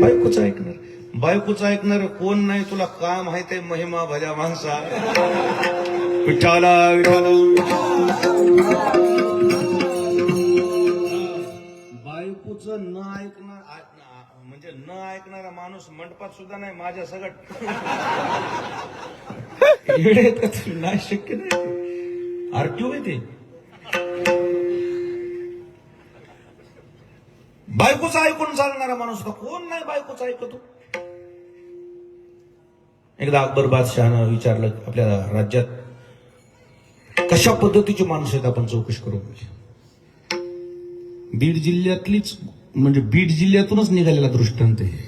बायकोच ऐकणार. बायकोच ऐकणार कोण नाही तुला काय माहित आहे महिमा भल्या माणसा. विठाला विठाला बायकोच न ऐकणार म्हणजे न ऐकणारा माणूस मंडपात सुद्धा नाही माझ्या सगळं येडे का तुम्ही? नाही शक्य नाही. आरटीओ आहे ते. बायकोचं ऐकून चालणारा माणूस कोण नाही बायकोचं ऐकतो. एकदा अकबर बादशहानं विचारलं आपल्या राज्यात कशा पद्धतीची माणसं आहेत आपण चौकशी करू. बीड जिल्ह्यातलीच म्हणजे बीड जिल्ह्यातूनच निघालेला दृष्टांत आहे.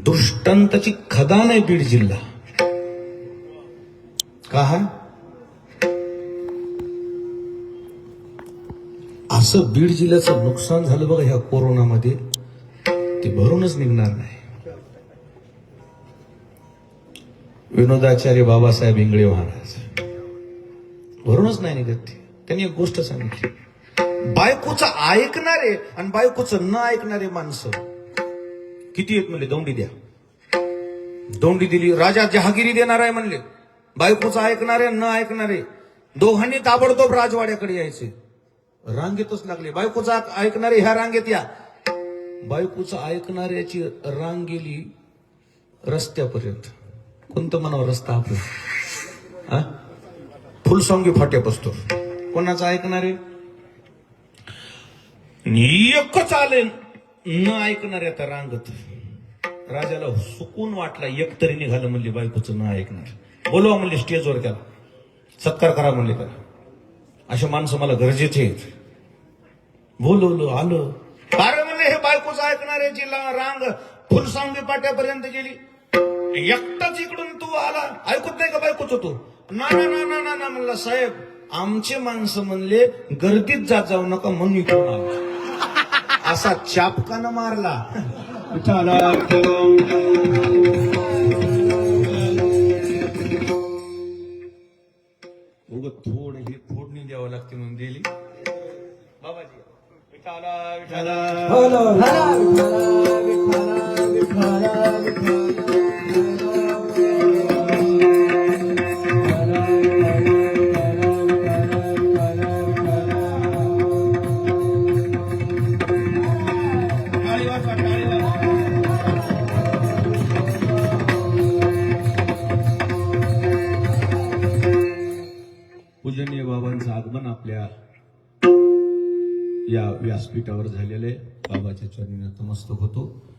दृष्टांताची खदान आहे बीड जिल्हा. का असं बीड जिल्ह्याचं नुकसान झालं बघा ह्या कोरोनामध्ये ते भरूनच निघणार नाही. विनोदाचार्य बाबासाहेब इंगळे महाराज भरूनच नाही निघत. त्यांनी एक गोष्ट सांगितली, बायकोचं ऐकणारे आणि बायकोचं न ऐकणारे माणसं किती आहेत म्हणले. दौंडी द्या. दौंडी दिली. राजा जहागिरी देणार आहे म्हणले. बायकोचं ऐकणारे न ऐकणारे दोघांनी ताबडतोब राजवाड्याकडे यायचे. रांगेतच लागले. बायकोचा ऐकणारे ह्या रांगेत या. बायकोचं ऐकणाऱ्याची रांग गेली रस्त्यापर्यंत. कोणतं म्हणावं रस्ता आपला? फुलसॉंगी फाट्यापासतो. कोणाचं ऐकणारे एकच आले न ऐकणारे आता रांगत. राजाला सुकून वाटला एक तरी निघालं म्हणले बायकोचं न ऐकणार. बोलवा म्हणले स्टेजवर, त्याला सत्कार करा म्हणले. त्याला अशा माणसं मला गरजेचे आहेत. बोलवलं आलं. अरे म्हणले हे बायकोचं ऐकणाऱ्याची रांग फुलसॉंगी पाट्यापर्यंत गेली. एकटाच इकडून तू आला. ऐकत नाही का बायकोच तू? ना ना ना ना ना म्हणला साहेब आमचे माणसं म्हणले गर्दीत जाऊ नका म्हणून इकडून आला. असा चापकानं मारला. उगत थोडं ही फोडणी द्यावं लागते म्हणून दिली. बाबाजी विठाला विठाला पूजनीय बाबांचं आगमन आपल्या या व्यासपीठावर झालेलं आहे. बाबाच्या चरणी नतमस्तक होतो.